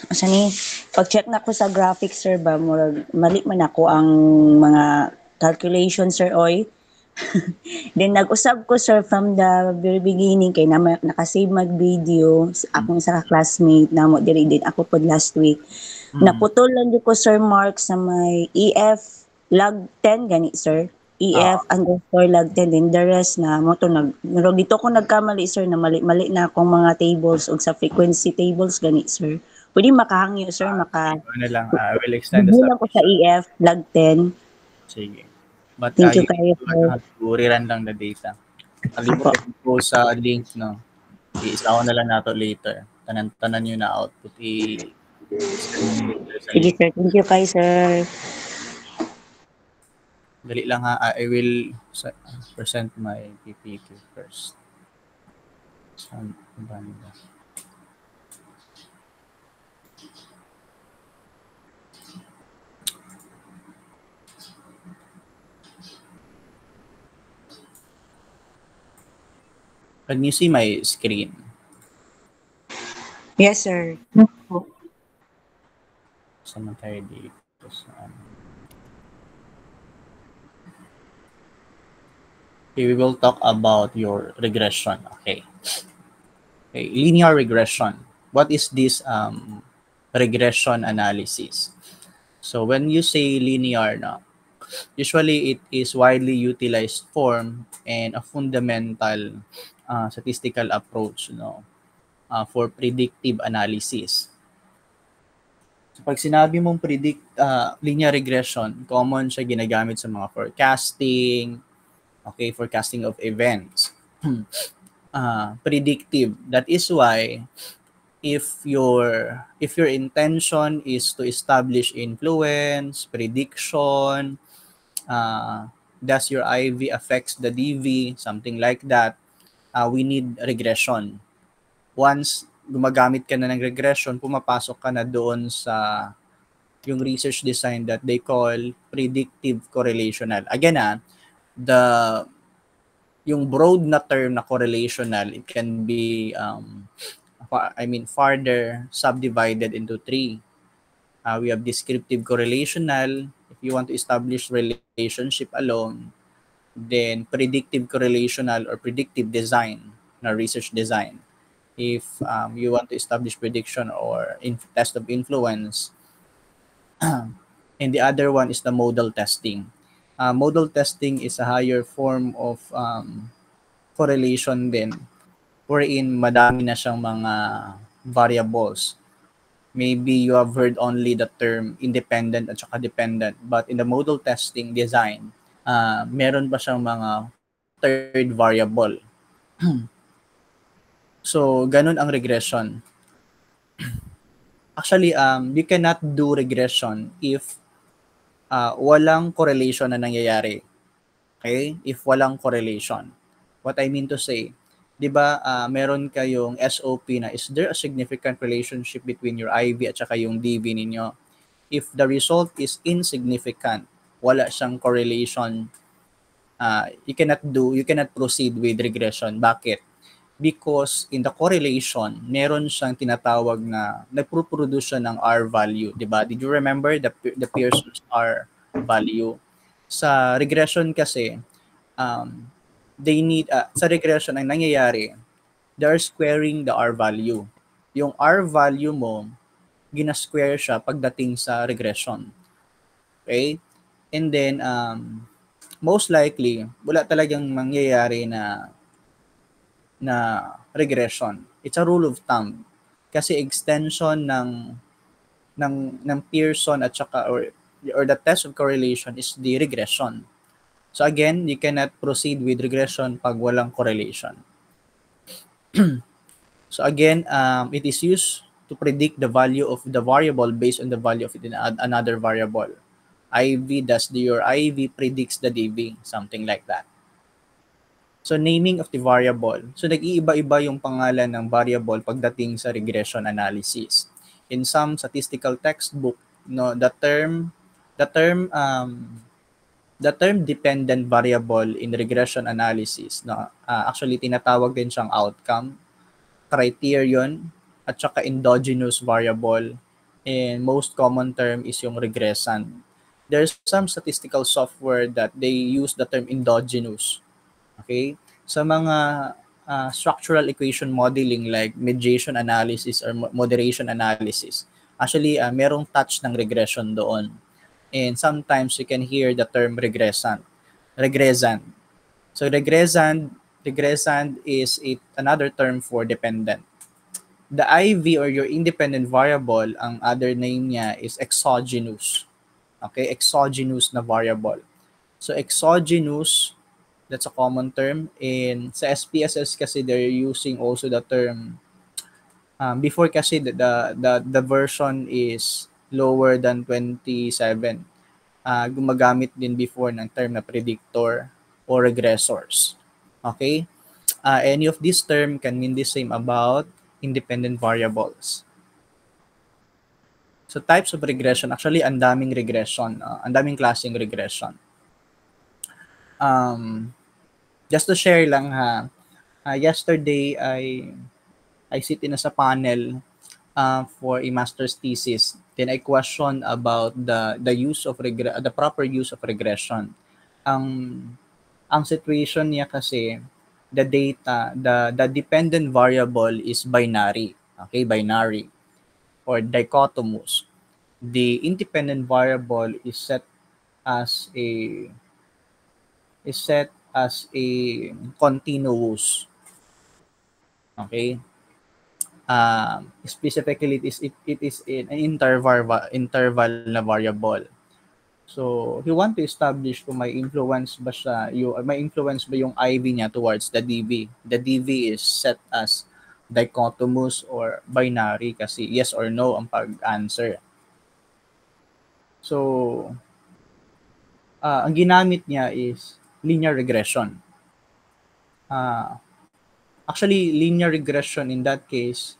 Asa ni pag-check na ko sa graphics sir ba murag mali man ako ang mga calculation sir oy. Then nag-usab ko sir from the very beginning kay na nakasave mag-video akong isa ka classmate namo diri din ako pod last week. Mm. Naputol lang gyud ko sir Mark sa may EF log 10 gani sir. EF Oo. underscore log 10 then the rest na mo to murag dito ko nagkamali sir na mali-mali na akong mga tables ug sa frequency tables gani sir. Pwede makahangyo sir Sige, maka ano lang, I will extend the review lang ko sa submission. EF log 10. Sige. But Thank you you need kayo to, sir. rerun lang the data. Apo. Kalimutan ko sa link, no? Iisa ko na lang nato later. Tanan-tanan nyo na output. I-send mo later sa Sige link. sir, thank you kayo sir. Dali lang ha. I will present my PPT first. Saan ba nila? Can you see my screen? Yes sir. Saan man tayo dito? Saan? Okay, we will talk about your regression. Okay. Okay, linear regression. What is this regression analysis? So when you say linear, no, usually it is widely utilized form and a fundamental statistical approach, no, for predictive analysis. So pag sinabi mong linear regression, common siya ginagamit sa mga forecasting, okay, forecasting of events. Predictive. That is why if your intention is to establish influence, prediction, does your IV affects the DV, something like that, we need regression. Once gumagamit ka na ng regression, pumapasok ka na doon sa yung research design that they call predictive correlational. Again, the yung broad na term na correlational, it can be farther subdivided into three. We have descriptive correlational. If you want to establish relationship alone, then predictive correlational or predictive design, na research design. If you want to establish prediction or test of influence, and the other one is the modal testing. Modal testing is a higher form of correlation din, wherein madami na siyang mga variables. Maybe you have heard only the term independent at saka dependent, but in the modal testing design, meron pa siyang mga third variable. So, ganun ang regression. Actually, you cannot do regression if walang correlation na nangyayari. Okay? If walang correlation. What I mean to say, di ba meron kayong SOP na is there a significant relationship between your IV at saka yung DV ninyo? If the result is insignificant, wala siyang correlation, you cannot proceed with regression. Bakit? Because in the correlation, meron siyang tinatawag na nagpo-produce siya ng R value, di ba? Did you remember the Pearson's R value? Sa regression kasi, they need, sa regression ang nangyayari, they're squaring the R value. Yung R value mo, gina-square siya pagdating sa regression. Okay? And then, most likely, wala talagang mangyayari na regression. It's a rule of thumb. Kasi extension ng Pearson at saka or the test of correlation is the regression. So again, you cannot proceed with regression pag walang correlation. So again, it is used to predict the value of the variable based on the value of another variable. IV does your IV predicts the DV, something like that. So naming of the variable. So nag-iiba-iba yung pangalan ng variable pagdating sa regression analysis. In some statistical textbook, no, the term dependent variable in regression analysis, no, actually tinatawag din siyang outcome, criterion, at saka endogenous variable, and most common term is yung regressant. There's some statistical software that they use the term endogenous. Okay? Sa mga structural equation modeling like mediation analysis or moderation analysis, actually merong touch ng regression doon. And sometimes you can hear the term regressant. So regressant is another term for dependent. The IV or your independent variable, ang other name niya is exogenous. Okay, exogenous na variable. So exogenous, that's a common term. And sa SPSS kasi they're using also the term, before kasi the version is lower than 27. Gumagamit din before ng term na predictor or regressors. Okay? Any of this term can mean the same about independent variables. So types of regression, actually ang daming regression, ang daming klaseng regression. Just to share lang ha, yesterday I sit in as a panel for a master's thesis. Then I question about the use of the proper use of regression. Ang situation niya kasi, the data, the dependent variable is binary. Okay, binary or dichotomous. The independent variable is set as a continuous. Okay. Specifically, it is an interval na variable. So, he want to establish kung may influence ba yung IV niya towards the DV. The DV is set as dichotomous or binary kasi yes or no ang pag-answer. So, ang ginamit niya is linear regression. Actually, linear regression in that case,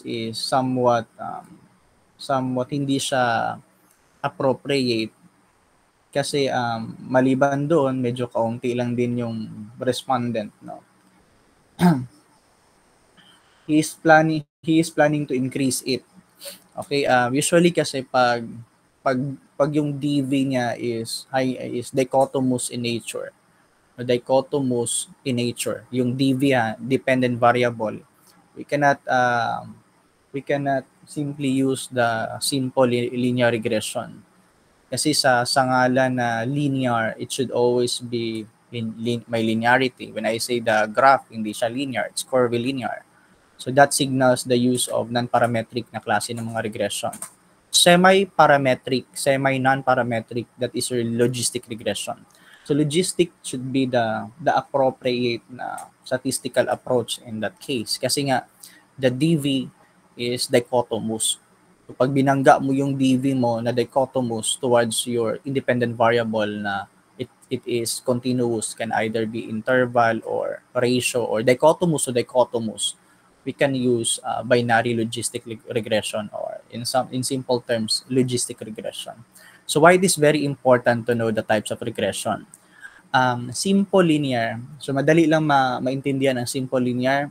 is somewhat hindi siya appropriate kasi maliban doon medyo kaunti lang din yung respondent, no. he is planning to increase it. Okay, usually kasi pag yung DV niya is dichotomous in nature. Yung DV dependent variable. We cannot simply use the simple linear regression. Kasi sa ngalan na linear, it should always be may linearity. When I say the graph, hindi siya linear, it's curvilinear. So that signals the use of non-parametric na klase ng mga regression. Semi-parametric, semi-non-parametric, that is your logistic regression. So logistic should be the appropriate na statistical approach in that case. Kasi nga, the DV is dichotomous. So pag binangga mo yung DV mo na dichotomous towards your independent variable na it is continuous, can either be interval or ratio or dichotomous to dichotomous, we can use binary logistic regression or in simple terms, logistic regression. So why it is very important to know the types of regression? Simple linear. So madali lang maintindihan ang simple linear.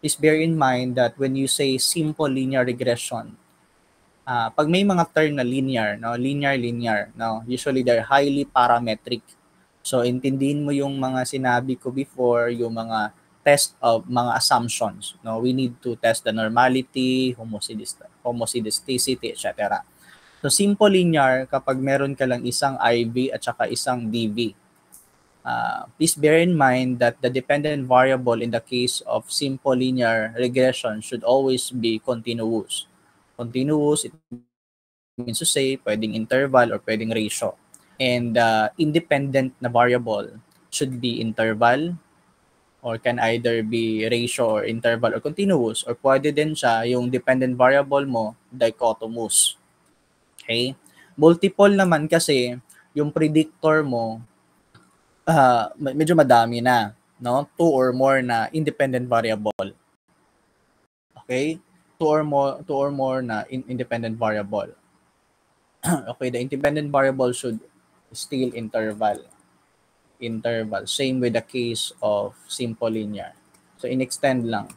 Please bear in mind that when you say simple linear regression, pag may mga term na linear, no, usually they're highly parametric. So intindihin mo yung mga sinabi ko before, yung mga test of mga assumptions. No, we need to test the normality, homoscedasticity, etc. So simple linear kapag meron ka lang isang IV at saka isang DV. Please bear in mind that the dependent variable in the case of simple linear regression should always be continuous. Continuous, it means to say pwedeng interval or pwedeng ratio. And independent na variable should be interval or can either be ratio or interval or continuous, or pwede din siya yung dependent variable mo dichotomous. Okay? Multiple naman kasi yung predictor mo medyo madami na, no? 2 or more na independent variable. Okay? 2 or more na independent variable. Okay, the independent variable should still interval. interval. Same with the case of simple linear. So in-extend lang.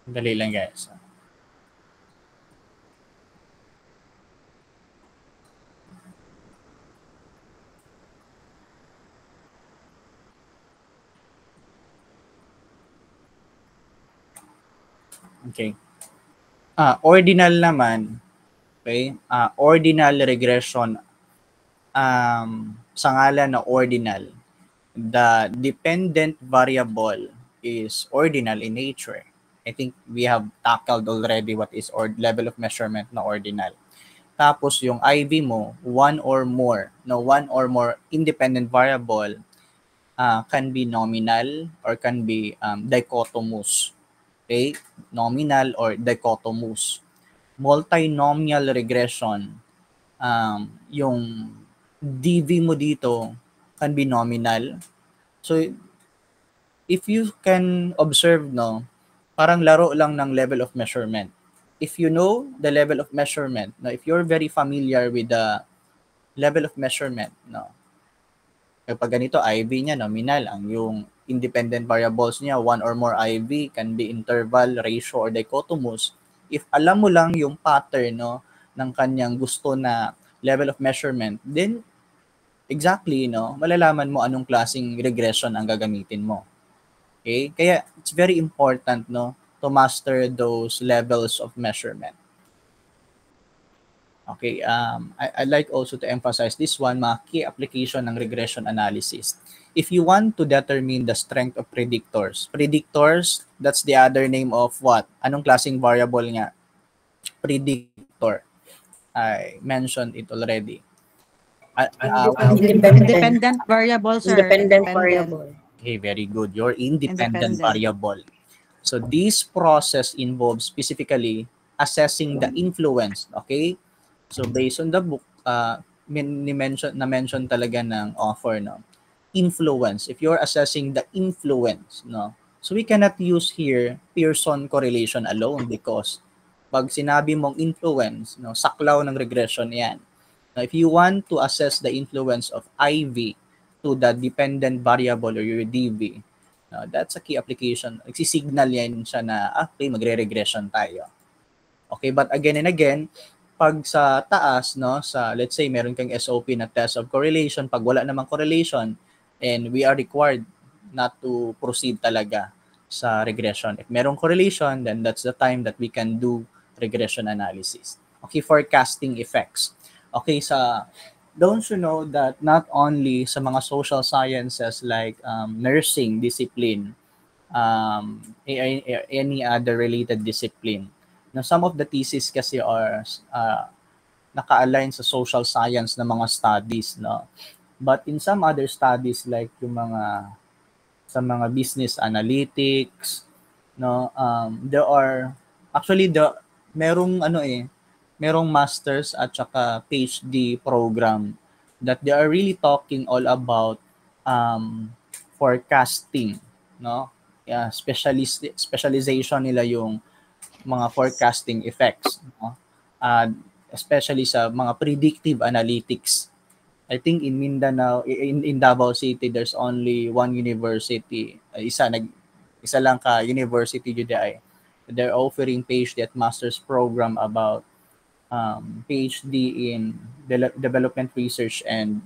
Dali lang guys. Okay. Ordinal naman, okay? Ordinal regression, sa ngalan na ordinal, the dependent variable is ordinal in nature. I think we have tackled already what is level of measurement na ordinal. Tapos yung IV mo, one or more independent variable can be nominal or can be dichotomous. Okay? Nominal or dichotomous. Multinomial regression, yung DV mo dito can be nominal. So, if you can observe, no, parang laro lang ng level of measurement. If you know the level of measurement, no, if you're very familiar with the level of measurement, no, kapag ganito, IV niya, nominal. Ang yung independent variables niya, one or more IV, can be interval, ratio, or dichotomous. If alam mo lang yung pattern, no, ng kanyang gusto na level of measurement, then exactly, no, malalaman mo anong klaseng regression ang gagamitin mo. Okay? Kaya it's very important, no, to master those levels of measurement. Okay, I'd like also to emphasize this one, mga key application ng regression analysis. If you want to determine the strength of predictors, that's the other name of what? Anong klaseng variable nga? Predictor. I mentioned it already. Independent variable, sir. Independent variable. Okay, very good. Your independent variable. So this process involves specifically assessing the influence, okay? So based on the book, na-mention talaga ng author, no? Influence. If you're assessing the influence, no? So we cannot use here Pearson correlation alone because pag sinabi mong influence, no, saklaw ng regression 'yan. Now, if you want to assess the influence of IV to the dependent variable or your DV, that's a key application. Nagsisignal yan siya na, okay, magre-regression tayo. Okay, but again and again, pag sa taas, no, sa let's say meron kang SOP na test of correlation, pag wala namang correlation, and we are required not to proceed talaga sa regression. If merong correlation, then that's the time that we can do regression analysis. Okay, forecasting effects. Okay, don't you know that not only sa mga social sciences like nursing discipline, any other related discipline, now, some of the thesis kasi are naka-align sa social science na mga studies, no? But in some other studies like yung sa mga business analytics, no, there are actually merong masters at saka PhD program that they are really talking all about forecasting, no? Yeah, specialization nila yung mga forecasting effects, no? Especially sa mga predictive analytics. I think in Mindanao, in Davao City, there's only one university, isa lang ka university jud. They're offering PhD at master's program about PhD in development research and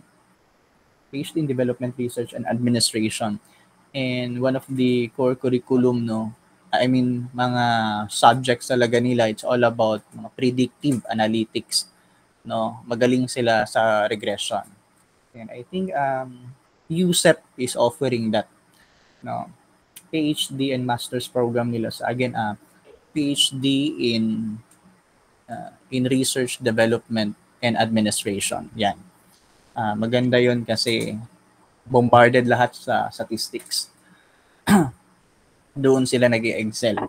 administration. And one of the core curriculum, no, I mean, mga subjects talaga nila, it's all about mga predictive analytics, no? Magaling sila sa regression. And I think USEP is offering that, no? PhD and master's program nila sa PhD in research development and administration. Yan. Maganda 'yon kasi bombarded lahat sa statistics. Doon sila nag-excel.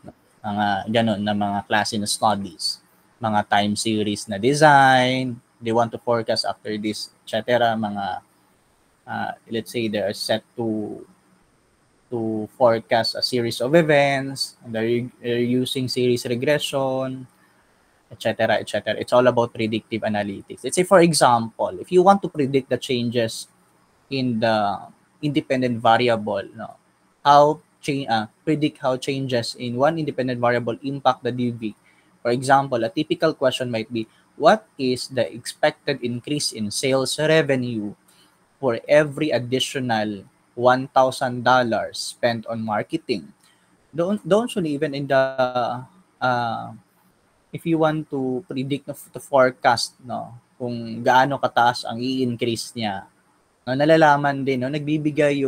mga ganun na mga klase na studies, mga time series na design, they want to forecast after this, etc. Mga, let's say they are set to forecast a series of events, and they're using series regression, etc., etc. It's all about predictive analytics. Let's say, for example, if you want to predict the changes in the independent variable, no, predict how changes in one independent variable impact the DV. For example, a typical question might be, what is the expected increase in sales revenue for every additional $1,000 spent on marketing? Don't even in the uh, if you want to predict, to forecast, no, kung gaano kataas ang i-increase niya, no, nalalaman din, no, nagbibigay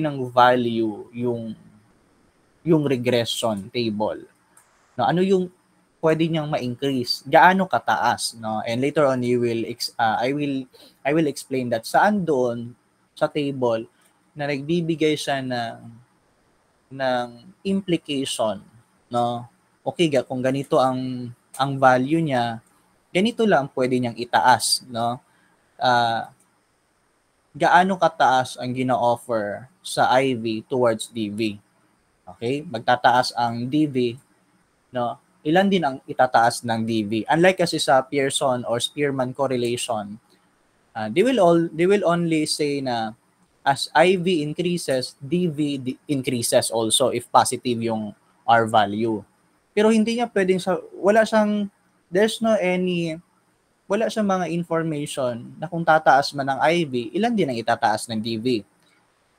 ng value yung regression table, no, ano yung pwede niyang ma-increase, gaano kataas, no, and later on I will explain that saan doon sa table na nagbibigay siya ng implication, no, okay, kung ganito ang value niya, ganito lang pwede niyang itaas, no, gaano kataas ang gina-offer sa IV towards DV. Okay? Magtataas ang DV, no? Ilan din ang itataas ng DV. Unlike kasi sa Pearson or Spearman correlation, they will only say na as IV increases, DV increases also if positive yung R value. Pero hindi niya pwedeng wala siyang mga information na kung tataas man ng IV, ilan din ang itataas ng DV.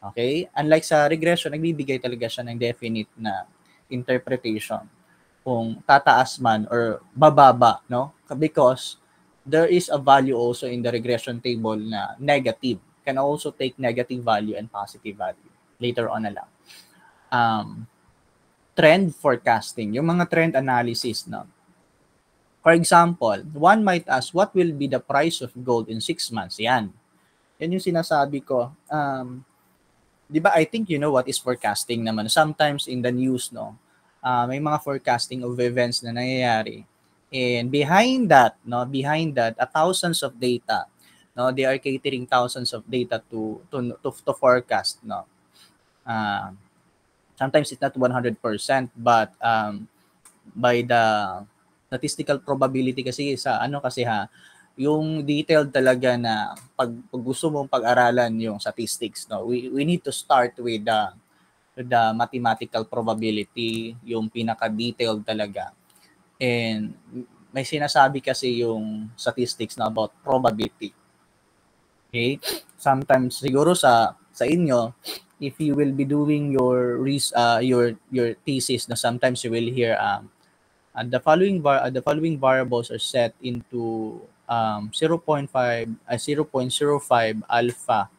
Okay? Unlike sa regression, nagbibigay talaga siya ng definite na interpretation kung tataas man or bababa, no? Because there is a value also in the regression table na negative. Can also take negative value and positive value. Later on na lang. Trend forecasting, yung mga trend analysis, no? For example, one might ask, what will be the price of gold in 6 months? Yan yung sinasabi ko. Di ba, I think you know what is forecasting naman. Sometimes in the news, no, may mga forecasting of events na nangyayari. And behind that, thousands of data, no, they are catering thousands of data to forecast, no. Sometimes it's not 100%, but by the statistical probability kasi yung detailed talaga na pag gusto mong pag-aralan yung statistics, no, we need to start with the mathematical probability, yung pinaka-detailed talaga. And may sinasabi kasi yung statistics na about probability. Okay? Sometimes siguro sa inyo, if you will be doing your thesis, na sometimes you will hear the following variables are set into 0.05 alpha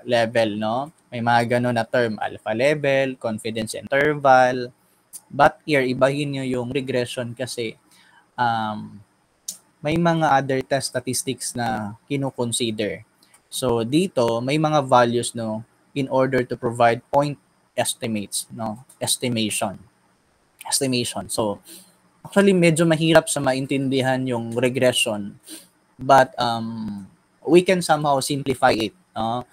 level, no? May mga ganun na term, alpha level, confidence interval. But here, ibahin nyo yung regression kasi may mga other test statistics na kino-consider. So dito, may mga values, no, in order to provide point estimates, no, estimation. So, actually, medyo mahirap sa maintindihan yung regression, but we can somehow simplify it. No?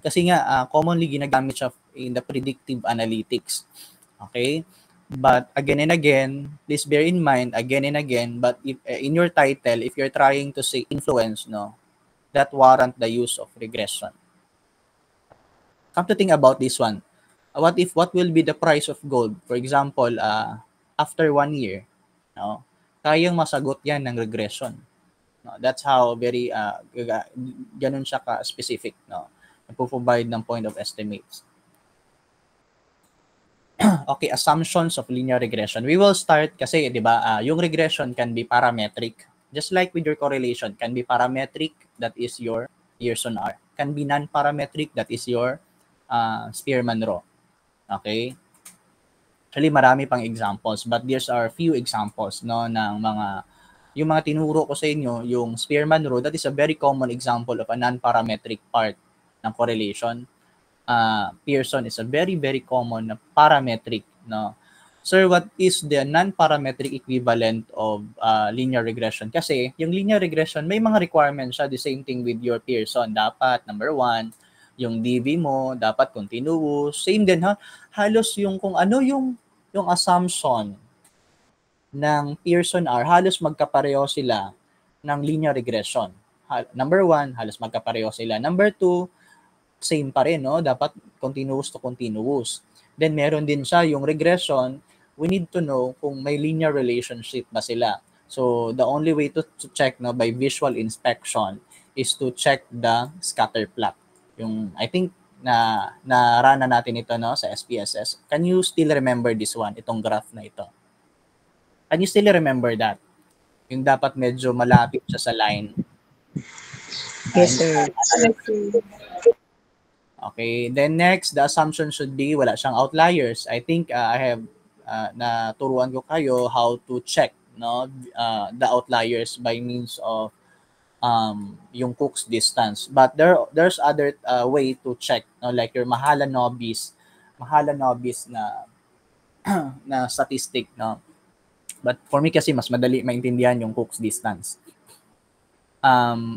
Kasi nga, commonly ginagamit siya in the predictive analytics. Okay? But again and again, please bear in mind, again and again, but if, in your title, if you're trying to say influence, no, that warrant the use of regression. Come to think about this one. What will be the price of gold? For example, after 1 year, no, kayang masagot yan ng regression. No, that's how very ganun siya ka-specific, no. Nagpo-provide ng point of estimates. Okay, assumptions of linear regression. We will start kasi, di ba, yung regression can be parametric. Just like with your correlation, can be parametric, that is your Pearson R. Can be non-parametric, that is your Spearman-Rho. Okay? Actually, marami pang examples, but there's are few examples, no, ng yung mga tinuro ko sa inyo, yung Spearman-Rho, that is a very common example of a non-parametric part ng correlation. Pearson is a very, very common na parametric, no? Sir, what is the non-parametric equivalent of linear regression? Kasi yung linear regression, may mga requirements siya. The same thing with your Pearson. Dapat, number one, yung DV mo, dapat continuous. Same din, ha? Halos yung kung ano yung assumption ng Pearson R, halos magkapareho sila ng linear regression. Number one, halos magkapareho sila. Number two, same pa rin, no? Dapat continuous to continuous. Then meron din siya yung regression, we need to know kung may linear relationship ba sila. So the only way to check, no, by visual inspection is to check the scatter plot. Yung I think na narana natin ito, no, sa SPSS. Can you still remember this one, itong graph na ito? Can you still remember that? Yung dapat medyo malapit siya sa line. Yes, sir. Okay, then next, the assumption should be wala siyang outliers. I think I have naturuan ko kayo how to check, no, the outliers by means of yung Cook's distance. But there's other way to check, no, like your Mahalanobis na na statistic, no. But for me kasi mas madali maintindihan yung Cook's distance.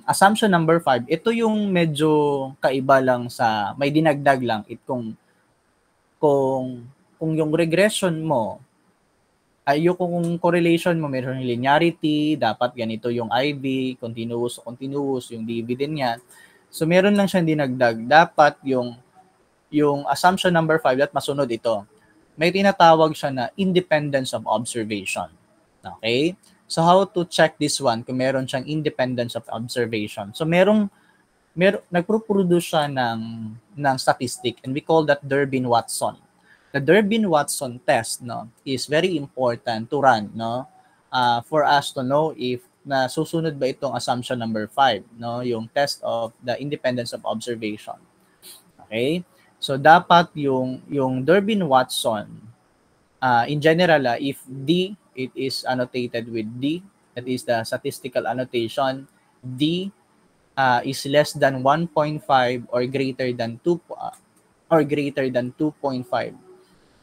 Assumption number 5, ito yung medyo kaiba lang sa, may dinagdag lang, kung yung regression mo, ay yung kung correlation mo, mayroong linearity, dapat ganito yung IV, continuous, yung DV din yan. So meron lang siyang dinagdag. Dapat yung assumption number 5, at masunod ito, may tinatawag siya na independence of observation. Okay? So how to check this one kung meron siyang independence of observation? So nagpo-produce siya ng statistic, and we call that Durbin-Watson. The Durbin-Watson test, no, is very important to run, no, for us to know if na susunod ba itong assumption number 5, no, yung test of the independence of observation. Okay? So dapat yung Durbin-Watson, in general, if D, it is annotated with D, that is the statistical annotation. D is less than 1.5 or greater than 2.5.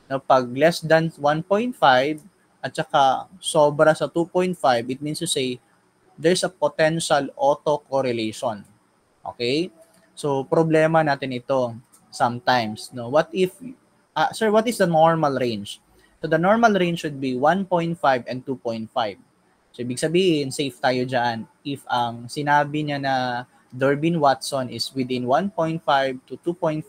Now, pag less than 1.5 at saka sobra sa 2.5, it means to say there's a potential autocorrelation. Okay? So problema natin ito sometimes, no. What if sir, what is the normal range? So the normal range should be 1.5 and 2.5. So ibig sabihin, safe tayo dyan. If ang sinabi niya na Durbin-Watson is within 1.5 to 2.5,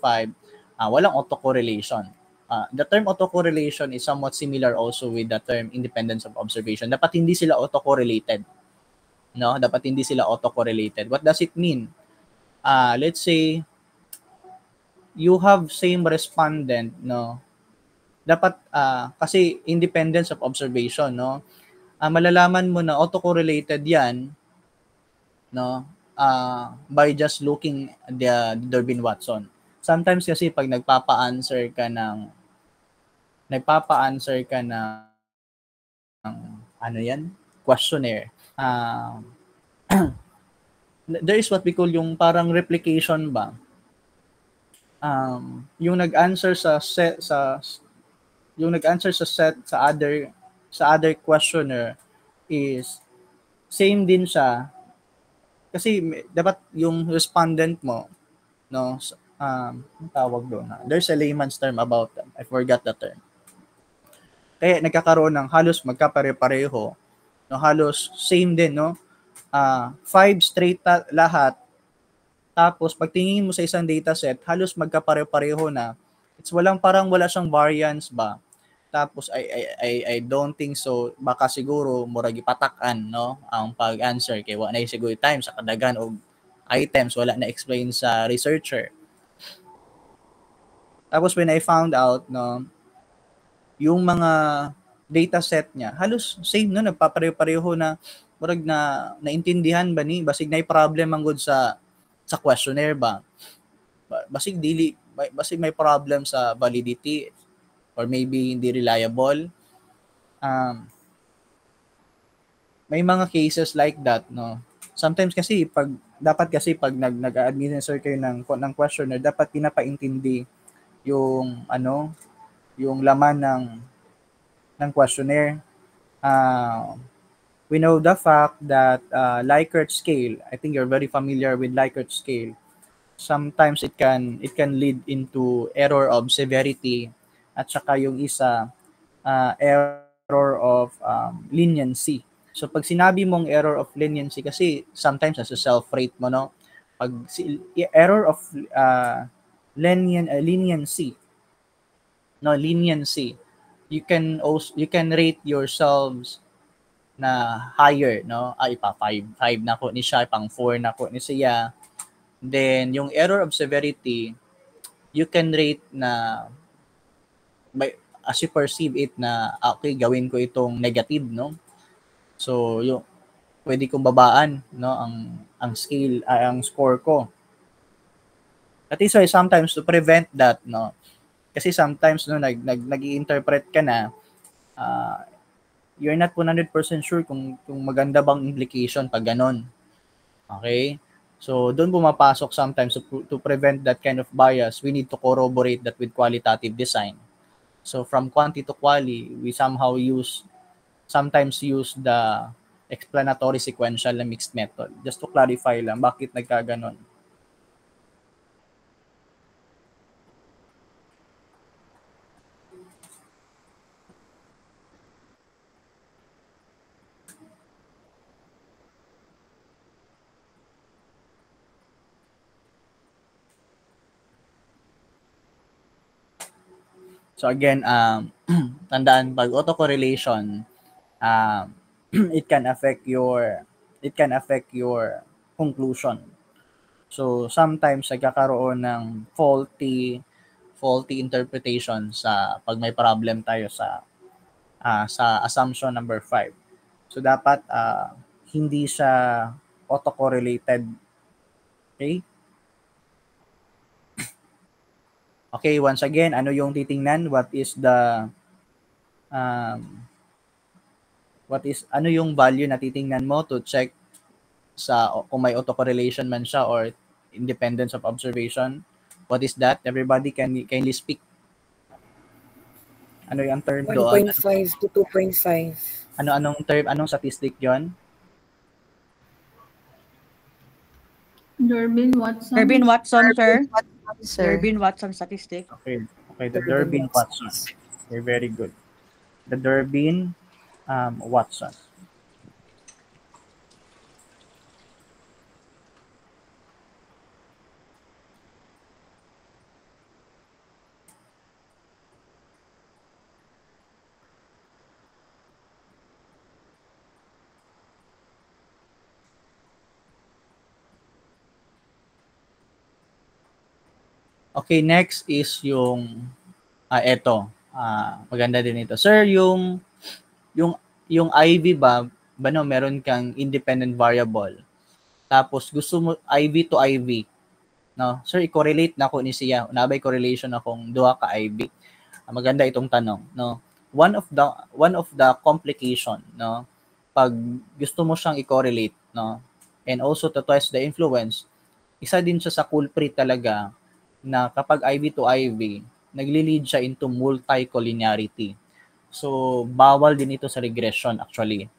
walang autocorrelation. The term autocorrelation is somewhat similar also with the term independence of observation. Dapat hindi sila autocorrelated. No? Dapat hindi sila autocorrelated. What does it mean? Let's say, you have same respondent, no? Dapat kasi independence of observation, no, malalaman mo na autocorrelated yan, no, by just looking the Durbin-Watson. Sometimes kasi pag nagpapa-answer ka ng ano yan, questionnaire, there is what we call yung parang replication ba, yung nag-answer sa set sa other questioner is same din siya kasi dapat yung respondent mo, no, ang tawag doon, there's a layman's term about that, I forgot the term, kaya nagkakaroon ng halos magkapare-pareho, no, halos same din, no, 5 straight lahat, tapos pagtingin mo sa isang dataset halos magkapare-pareho na, wala siyang variance ba. Tapos I don't think so, baka siguro murag ipatakan, no, ang pag-answer kay wa na siguro time sa kadagan og items wala na explain sa researcher. Tapos when I found out, no, yung mga data set niya halos same, no, nagpapareho-pareho na murag na naintindihan ba ni basig na problem ang good sa questionnaire ba, basig may problem sa validity or maybe hindi reliable. May mga cases like that, no. Sometimes kasi pag dapat kasi pag nag-administer kayo ng questionnaire, dapat pinapaintindi yung yung laman ng questionnaire. We know the fact that Likert scale, I think you're very familiar with Likert scale. Sometimes it can lead into error of severity, at saka yung isa error of leniency. So pag sinabi mong error of leniency, kasi sometimes nasa self-rate mo, no? Pag error of leniency, you can rate yourselves na higher, no? Ay, pa 5 na ko ni siya, pang 4 na ko ni siya. Then yung error of severity, you can rate na as you perceive it na okay, gawin ko itong negative, no? So yung pwede kong babaan, no, ang scale, ang score ko. At least sometimes to prevent that, no, kasi sometimes no nag-i-interpret ka na you're not 100% sure kung maganda bang implication pag ganon. Okay? So doon pumapasok sometimes to prevent that kind of bias, we need to corroborate that with qualitative design. So from quanti to quali, we sometimes use the explanatory sequential na mixed method. Just to clarify lang bakit nagkaganon. So again, tandaan pag autocorrelation, it can affect your conclusion. So sometimes nagkakaroon ng faulty interpretation sa pag may problem tayo sa assumption number 5. So dapat hindi siya autocorrelated. Okay? Okay, once again, ano yung titingnan? Ano yung value na titingnan mo to check sa kung may autocorrelation man siya or independence of observation? What is that? Everybody kindly speak. Ano yung term doon? 1.5 to 2.5. Anong term? Anong statistic 'yon? Durbin-Watson, sir. Durbin-Watson statistic. Okay, the Durbin-Watson. Okay, very good. The Durbin-Watson. Okay, next is yung maganda din ito. Sir, yung IV ba no, meron kang independent variable. Tapos gusto mo IV to IV. No? Sir, i-correlate na ko ni siya. Nabay correlation akong duha ka IV. Maganda itong tanong, no. One of the complication, no, pag gusto mo siyang i-correlate, no, and also to test the influence, isa din siya sa culprit talaga na kapag IV to IV, nagli-lead siya into multi-collinearity. So, bawal din ito sa regression actually.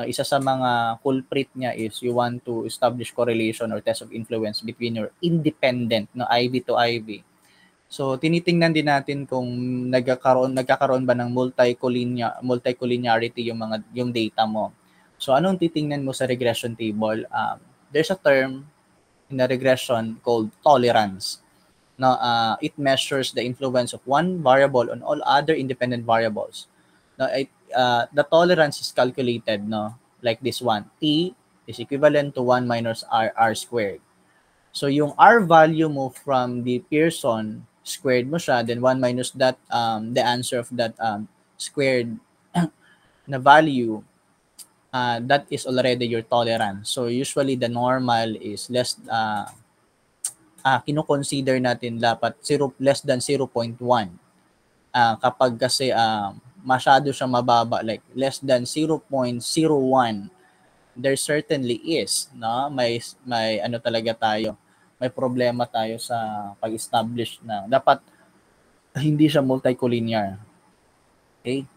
Isa sa mga culprit niya is you want to establish correlation or test of influence between your independent no IV to IV. So, tinitingnan din natin kung nagkakaroon ba ng multi-collinearity yung data mo. So, anong titingnan mo sa regression table? There's a term in the regression called tolerance. Now, it measures the influence of one variable on all other independent variables. Now, the tolerance is calculated, no, like this one. T is equivalent to 1 minus R squared. So, yung R value mo from the Pearson, squared mo siya, then 1 minus that, the answer of that squared na value, that is already your tolerance. So, usually the normal is less, kino-consider natin dapat less than 0.1. Kapag kasi masyado siya mababa, like less than 0.01, there certainly is, no? May ano talaga tayo, may problema tayo sa pag-establish na dapat hindi siya multicollinear. Okay?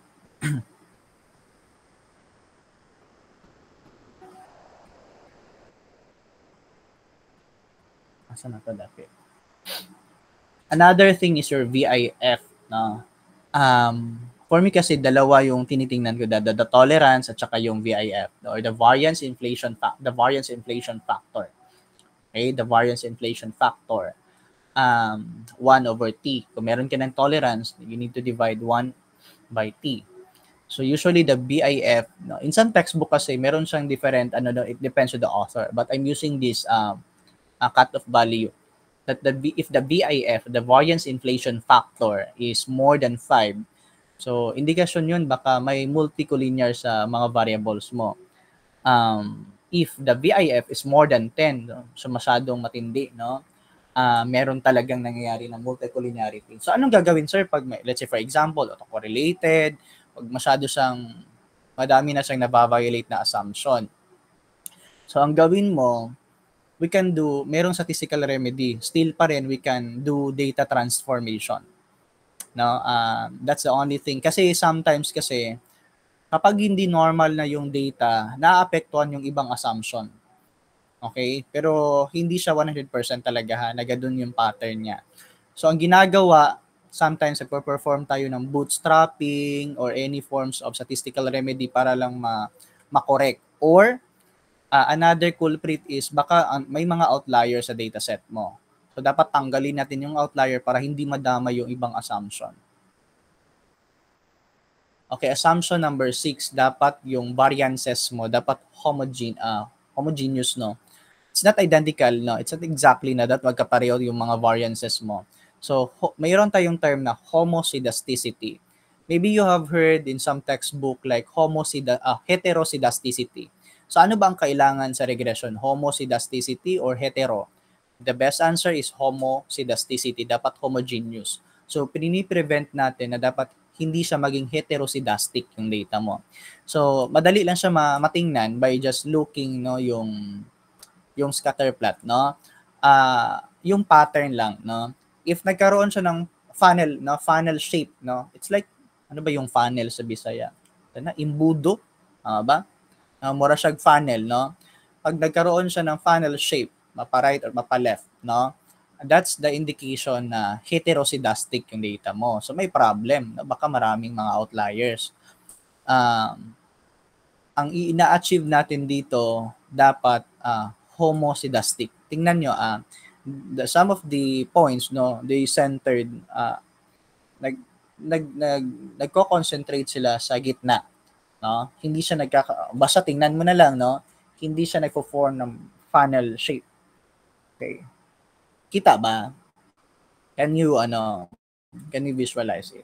Asa na to dati? Another thing is your VIF, no? For me kasi dalawa yung tinitingnan ko, the tolerance at saka yung VIF, or the variance inflation factor. Okay, the variance inflation factor. 1 over t. Kung meron ka ng tolerance, you need to divide 1 by t. So usually the BIF, no, in some textbook kasi meron siyang different, it depends on the author. But I'm using this cutoff value. That if the BIF, the variance inflation factor, is more than 5, so indikasyon yun baka may multicollinear sa mga variables mo. If the VIF is more than 10, no, so masyadong matindi, no? Meron talagang nangyayari na multicollinearity. So anong gagawin, sir, pag let's say for example, autocorrelated, pag madami na siyang nababiolate na assumption. So ang gawin mo, merong statistical remedy. Still pa rin, we can do data transformation. No? That's the only thing. Kasi sometimes kapag hindi normal na yung data, naapektuhan yung ibang assumption. Okay? Pero hindi siya 100% talaga na ganun yung pattern niya. So ang ginagawa, sometimes nagpo-perform tayo ng bootstrapping or any forms of statistical remedy para lang ma-correct. Or another culprit is baka may mga outlier sa dataset mo. So dapat tanggalin natin yung outlier para hindi madama yung ibang assumption. Okay, assumption number 6, dapat yung variances mo dapat homogeneous, no? It's not identical, no? It's not exactly na dapat magkapareho yung mga variances mo. So mayroon tayong term na homoscedasticity. Maybe you have heard in some textbook like heteroscedasticity. So ano ba ang kailangan sa regression? Homoscedasticity or hetero? The best answer is homoscedasticity. Dapat homogeneous. So pini-prevent natin na dapat hindi siya maging heteroscedastic yung data mo. So madali lang siya matingnan by just looking, no, yung scatter plot, no? Yung pattern lang, no? If nagkaroon siya ng funnel, no, funnel shape, no? It's like ano ba yung funnel sa Bisaya? Imbudo, ba? Mura siyang funnel, no? Pag nagkaroon siya ng funnel shape, mapa-right or mapa-left, no? That's the indication na heteroscedastic yung data mo. So may problem, no? Baka maraming mga outliers. Ang ina-achieve natin dito dapat homoscedastic. Tingnan nyo, some of the points, no, they centered, nagko-concentrate sila sa gitna. No? Hindi siya basta tingnan mo na lang, no? Hindi siya nagfo-form ng funnel shape. Okay. Kita ba? Can you visualize it?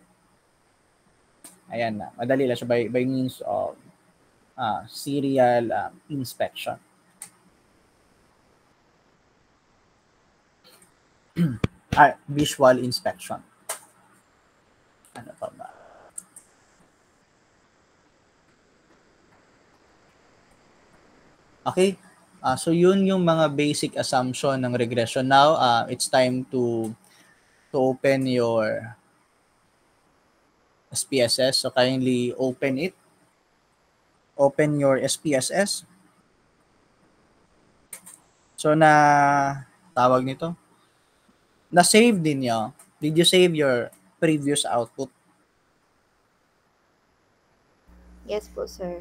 Ayan na. Madali lang siya by means of serial inspection. Visual inspection. Ano pa ba? Okay, so yun yung mga basic assumption ng regression. Now, it's time to open your SPSS. So kindly open it. Open your SPSS. So tawag nito? Na-save din nyo. Did you save your previous output? Yes po, sir.